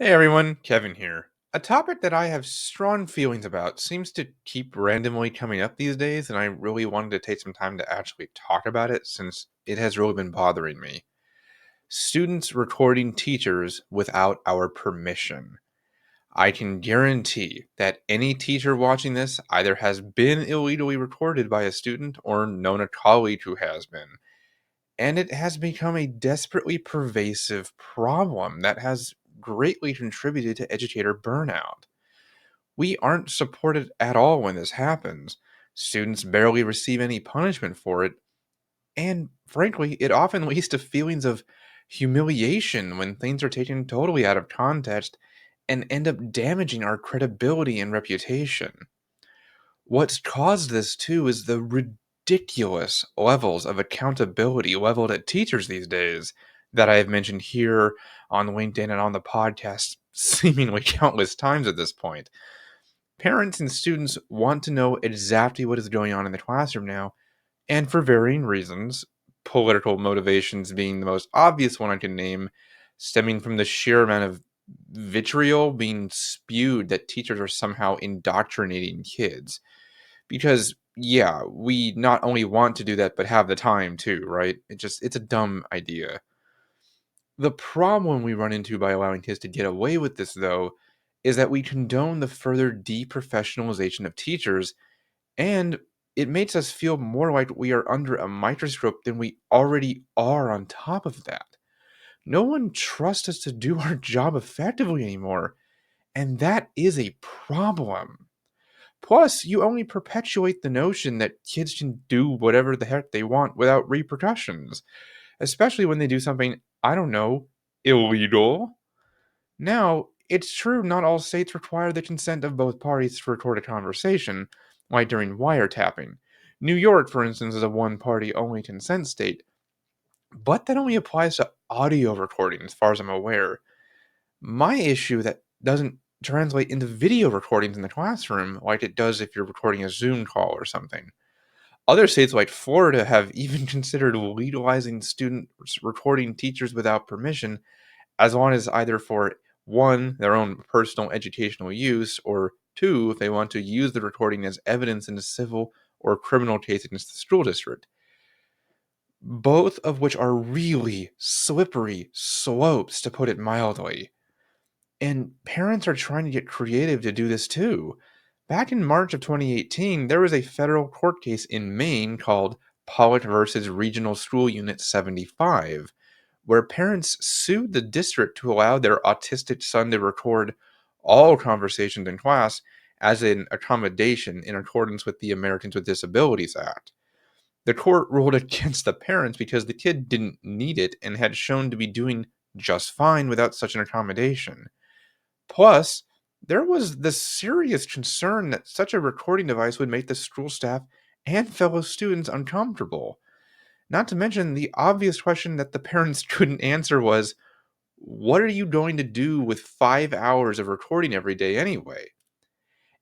Hey everyone, Kevin here. A topic that I have strong feelings about seems to keep randomly coming up these days, and I really wanted to take some time to actually talk about it since it has really been bothering me. Students recording teachers without our permission. I can guarantee that any teacher watching this either has been illegally recorded by a student or known a colleague who has been. And it has become a desperately pervasive problem that has greatly contributed to educator burnout. We aren't supported at all when this happens. Students barely receive any punishment for it, and frankly, it often leads to feelings of humiliation when things are taken totally out of context and end up damaging our credibility and reputation. What's caused this too is the ridiculous levels of accountability leveled at teachers these days that I have mentioned here on LinkedIn and on the podcast seemingly countless times at this point. Parents and students want to know exactly what is going on in the classroom now, and for varying reasons, political motivations being the most obvious one I can name, stemming from the sheer amount of vitriol being spewed that teachers are somehow indoctrinating kids because yeah, we not only want to do that but have the time too, right? It's a dumb idea. The problem we run into by allowing kids to get away with this though is that we condone the further deprofessionalization of teachers, and it makes us feel more like we are under a microscope than we already are on top of that. No one trusts us to do our job effectively anymore, and that is a problem. Plus, you only perpetuate the notion that kids can do whatever the heck they want without repercussions, especially when they do something, I don't know, illegal. Now, it's true not all states require the consent of both parties to record a conversation, like during wiretapping. New York, for instance, is a one party only consent state, but that only applies to audio recording as far as I'm aware. My issue that doesn't translate into video recordings in the classroom like it does if you're recording a Zoom call or something. Other states like Florida have even considered legalizing students recording teachers without permission as long as either for one, their own personal educational use, or two, if they want to use the recording as evidence in a civil or criminal case against the school district. Both of which are really slippery slopes, to put it mildly. And parents are trying to get creative to do this too. Back in March of 2018, there was a federal court case in Maine called Pollock versus Regional School Unit 75, where parents sued the district to allow their autistic son to record all conversations in class as an accommodation in accordance with the Americans with Disabilities Act. The court ruled against the parents because the kid didn't need it and had shown to be doing just fine without such an accommodation. Plus, there was the serious concern that such a recording device would make the school staff and fellow students uncomfortable. Not to mention, the obvious question that the parents couldn't answer was, what are you going to do with 5 hours of recording every day anyway?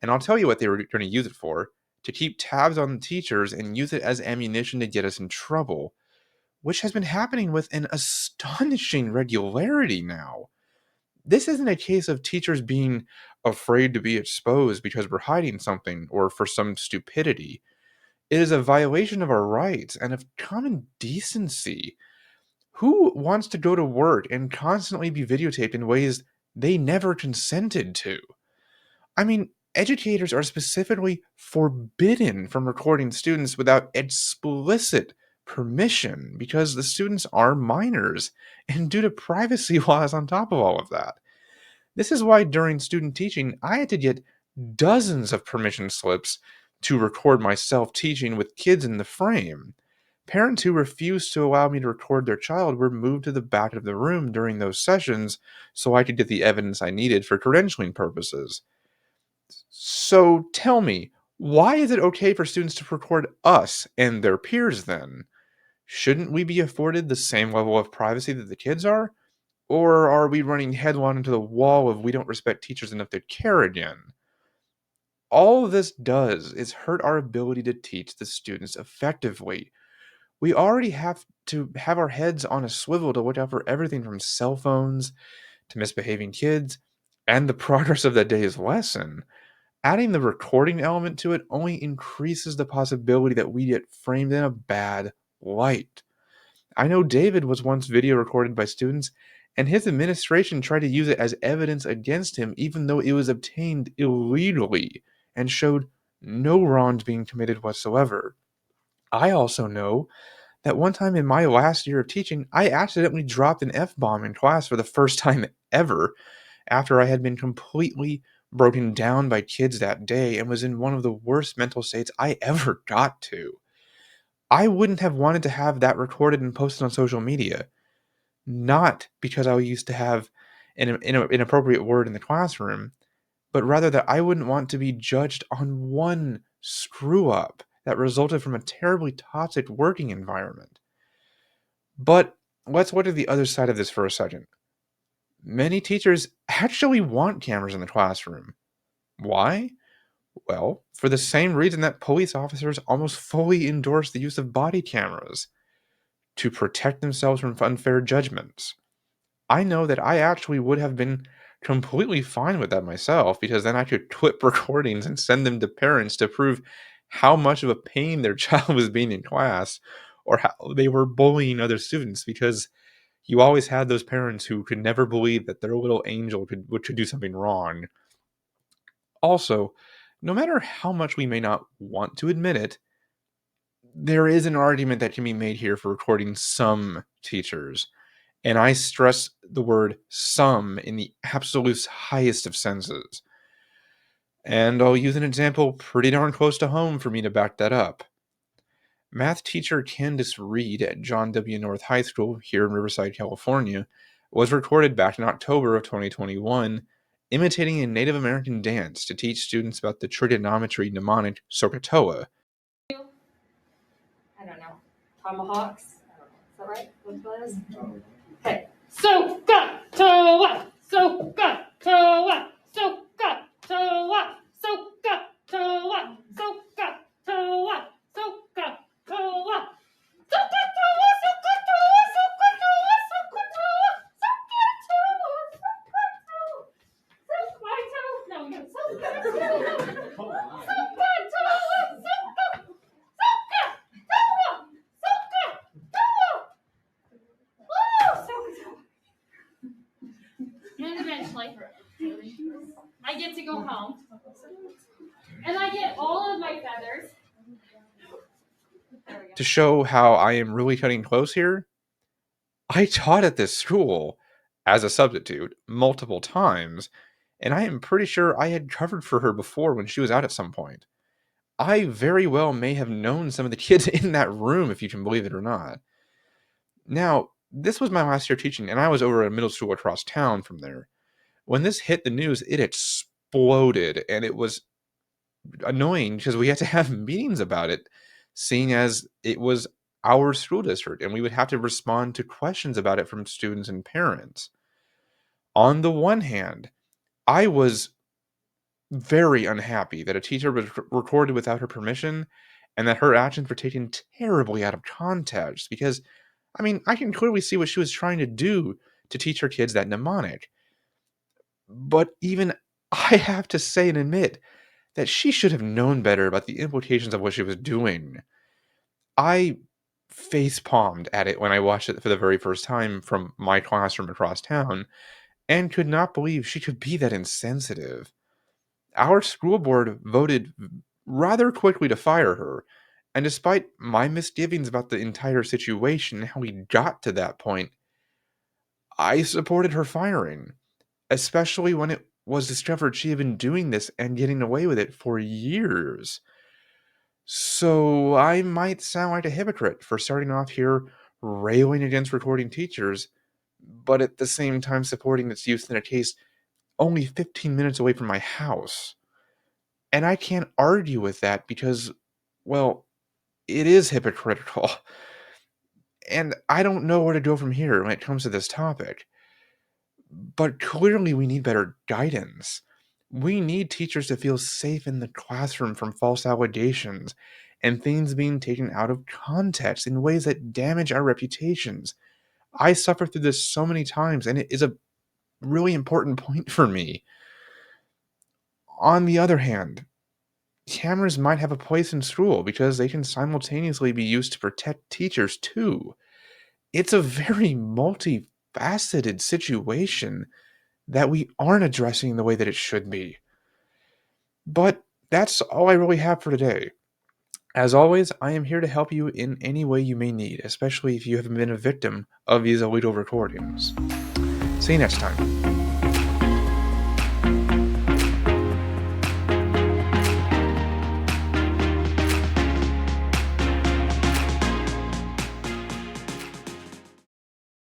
And I'll tell you what they were going to use it for, to keep tabs on the teachers and use it as ammunition to get us in trouble, which has been happening with an astonishing regularity now. This isn't a case of teachers being afraid to be exposed because we're hiding something or for some stupidity. It is a violation of our rights and of common decency. Who wants to go to work and constantly be videotaped in ways they never consented to? I mean, educators are specifically forbidden from recording students without explicit permission because the students are minors and due to privacy laws on top of all of that. This is why during student teaching, I had to get dozens of permission slips to record myself teaching with kids in the frame. Parents who refused to allow me to record their child were moved to the back of the room during those sessions so I could get the evidence I needed for credentialing purposes. So tell me, why is it okay for students to record us and their peers then? Shouldn't we be afforded the same level of privacy that the kids are? Or are we running headlong into the wall of we don't respect teachers enough to care again? All of this does is hurt our ability to teach the students effectively. We already have to have our heads on a swivel to look out for everything from cell phones to misbehaving kids and the progress of that day's lesson. Adding the recording element to it only increases the possibility that we get framed in a bad light. I know David was once video recorded by students, and his administration tried to use it as evidence against him, even though it was obtained illegally and showed no wrongs being committed whatsoever. I also know that one time in my last year of teaching, I accidentally dropped an F bomb in class for the first time ever after I had been completely broken down by kids that day and was in one of the worst mental states I ever got to. I wouldn't have wanted to have that recorded and posted on social media, not because I used to have an inappropriate word in the classroom, but rather that I wouldn't want to be judged on one screw up that resulted from a terribly toxic working environment. But let's look at the other side of this for a second. Many teachers actually want cameras in the classroom. Why? Well, for the same reason that police officers almost fully endorse the use of body cameras to protect themselves from unfair judgments. I know that I actually would have been completely fine with that myself because then I could clip recordings and send them to parents to prove how much of a pain their child was being in class or how they were bullying other students because you always had those parents who could never believe that their little angel could do something wrong. Also, no matter how much we may not want to admit it, there is an argument that can be made here for recording some teachers. And I stress the word some in the absolute highest of senses. And I'll use an example pretty darn close to home for me to back that up. Math teacher Candace Reed at John W. North High School here in Riverside, California, was recorded back in October of 2021 imitating a Native American dance to teach students about the trigonometry mnemonic Sokotoa. I don't know. Tomahawks? I don't know. Is that right? What is? Okay. Sokotoa! Sokotoa! Sokotoa! Sokotoa! Sokotoa! Sokotoa! And eventually, I get to go home, and I get all of my feathers. To show how I am really cutting close here, I taught at this school as a substitute multiple times, and I am pretty sure I had covered for her before when she was out at some point. I very well may have known some of the kids in that room, if you can believe it or not. Now, this was my last year teaching, and I was over at a middle school across town from there. When this hit the news, it exploded, and it was annoying because we had to have meetings about it, seeing as it was our school district, and we would have to respond to questions about it from students and parents. On the one hand, I was very unhappy that a teacher was recorded without her permission and that her actions were taken terribly out of context because, I mean, I can clearly see what she was trying to do to teach her kids that mnemonic. But even I have to say and admit that she should have known better about the implications of what she was doing. I face palmed at it when I watched it for the very first time from my classroom across town and could not believe she could be that insensitive. Our school board voted rather quickly to fire her, and despite my misgivings about the entire situation and how we got to that point, I supported her firing, especially when it was discovered she had been doing this and getting away with it for years. So I might sound like a hypocrite for starting off here railing against recording teachers, but at the same time supporting its use in a case only 15 minutes away from my house. And I can't argue with that because, well, it is hypocritical. And I don't know where to go from here when it comes to this topic. But clearly, we need better guidance. We need teachers to feel safe in the classroom from false allegations and things being taken out of context in ways that damage our reputations. I suffer through this so many times, and it is a really important point for me. On the other hand, cameras might have a place in school because they can simultaneously be used to protect teachers too. It's a very multifaceted situation that we aren't addressing the way that it should be. But that's all I really have for today. As always, I am here to help you in any way you may need, especially if you have been a victim of these illegal recordings. See you next time.